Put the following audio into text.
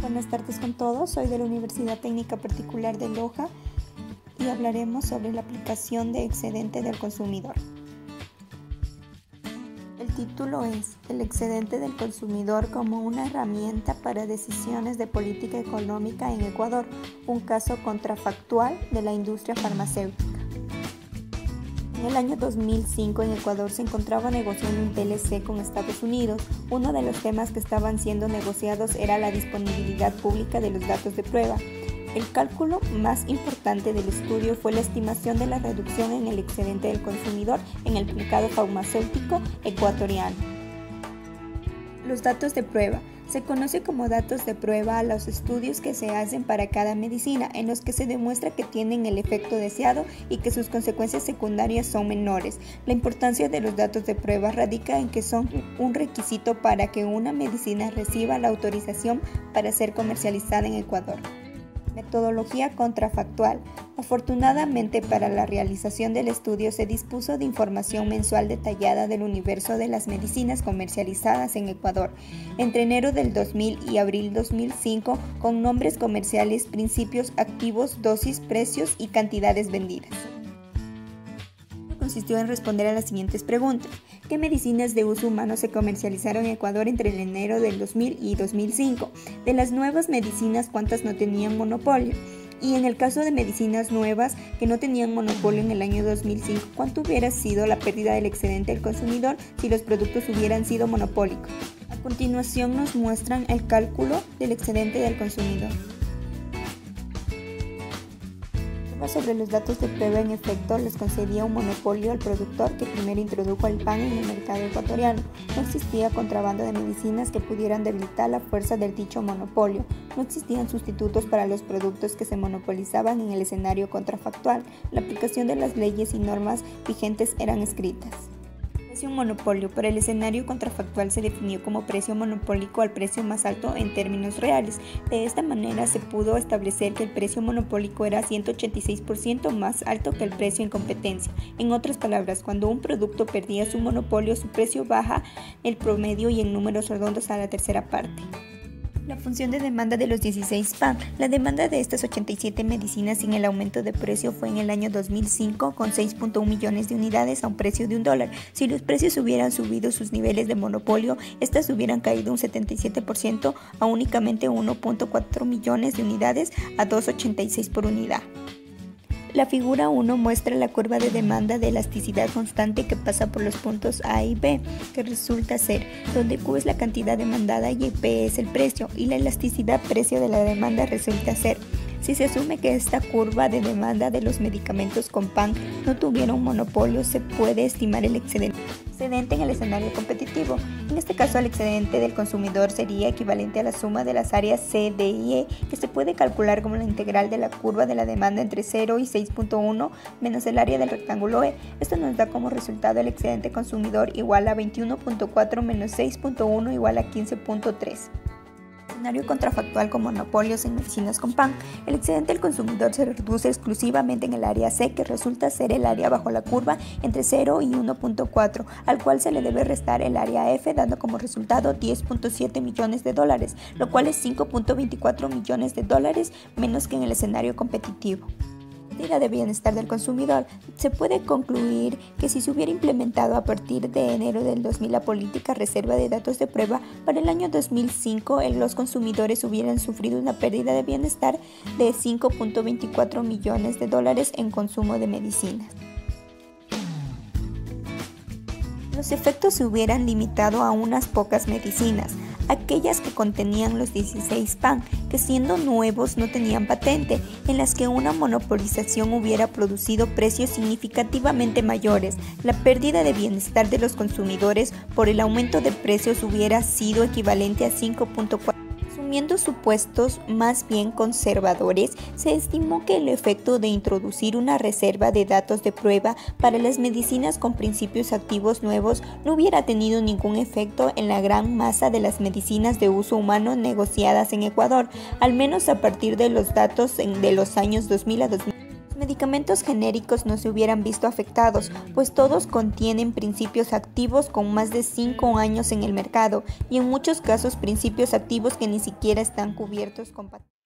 Buenas tardes con todos, soy de la Universidad Técnica Particular de Loja y hablaremos sobre la aplicación de excedente del consumidor. El título es El excedente del consumidor como una herramienta para decisiones de política económica en Ecuador, un caso contrafactual de la industria farmacéutica. En el año 2005 en Ecuador se encontraba negociando un TLC con Estados Unidos. Uno de los temas que estaban siendo negociados era la disponibilidad pública de los datos de prueba. El cálculo más importante del estudio fue la estimación de la reducción en el excedente del consumidor en el mercado farmacéutico ecuatoriano. Los datos de prueba. Se conoce como datos de prueba a los estudios que se hacen para cada medicina, en los que se demuestra que tienen el efecto deseado y que sus consecuencias secundarias son menores. La importancia de los datos de prueba radica en que son un requisito para que una medicina reciba la autorización para ser comercializada en Ecuador. Metodología contrafactual. Afortunadamente para la realización del estudio se dispuso de información mensual detallada del universo de las medicinas comercializadas en Ecuador entre enero del 2000 y abril 2005 con nombres comerciales, principios activos, dosis, precios y cantidades vendidas. Consistió en responder a las siguientes preguntas. ¿Qué medicinas de uso humano se comercializaron en Ecuador entre el enero del 2000 y 2005? De las nuevas medicinas, ¿cuántas no tenían monopolio? Y en el caso de medicinas nuevas que no tenían monopolio en el año 2005, ¿cuánto hubiera sido la pérdida del excedente del consumidor si los productos hubieran sido monopólicos? A continuación nos muestran el cálculo del excedente del consumidor. Sobre los datos de prueba, en efecto, les concedía un monopolio al productor que primero introdujo el pan en el mercado ecuatoriano. No existía contrabando de medicinas que pudieran debilitar la fuerza del dicho monopolio. No existían sustitutos para los productos que se monopolizaban en el escenario contrafactual. La aplicación de las leyes y normas vigentes eran escritas. Precio monopolio. Para el escenario contrafactual se definió como precio monopólico al precio más alto en términos reales. De esta manera se pudo establecer que el precio monopólico era 186% más alto que el precio en competencia. En otras palabras, cuando un producto perdía su monopolio, su precio baja el promedio y en números redondos a la tercera parte. La función de demanda de los 16 PAN. La demanda de estas 87 medicinas sin el aumento de precio fue en el año 2005 con 6.1 millones de unidades a un precio de $1. Si los precios hubieran subido sus niveles de monopolio, estas hubieran caído un 77% a únicamente 1.4 millones de unidades a 2.86 por unidad. La figura 1 muestra la curva de demanda de elasticidad constante que pasa por los puntos A y B, que resulta ser, donde Q es la cantidad demandada y P es el precio, y la elasticidad precio de la demanda resulta ser. Si se asume que esta curva de demanda de los medicamentos con PAN no tuviera un monopolio, se puede estimar el excedente en el escenario competitivo. En este caso, el excedente del consumidor sería equivalente a la suma de las áreas C, D y E, que se puede calcular como la integral de la curva de la demanda entre 0 y 6.1 menos el área del rectángulo E. Esto nos da como resultado el excedente consumidor igual a 21.4 menos 6.1 igual a 15.3. Escenario contrafactual con monopolios en medicinas con PAN. El excedente del consumidor se reduce exclusivamente en el área C, que resulta ser el área bajo la curva entre 0 y 1.4, al cual se le debe restar el área F, dando como resultado $10.7 millones, lo cual es $5.24 millones menos que en el escenario competitivo. De bienestar del consumidor. Se puede concluir que si se hubiera implementado a partir de enero del 2000 la política reserva de datos de prueba, para el año 2005 los consumidores hubieran sufrido una pérdida de bienestar de $5.24 millones en consumo de medicinas. Los efectos se hubieran limitado a unas pocas medicinas, aquellas que contenían los 16 PAN, que siendo nuevos no tenían patente, en las que una monopolización hubiera producido precios significativamente mayores. La pérdida de bienestar de los consumidores por el aumento de precios hubiera sido equivalente a 5.4. Asumiendo supuestos más bien conservadores, se estimó que el efecto de introducir una reserva de datos de prueba para las medicinas con principios activos nuevos no hubiera tenido ningún efecto en la gran masa de las medicinas de uso humano negociadas en Ecuador, al menos a partir de los datos de los años 2000 a 2000. medicamentos genéricos no se hubieran visto afectados, pues todos contienen principios activos con más de 5 años en el mercado y en muchos casos principios activos que ni siquiera están cubiertos con patentes.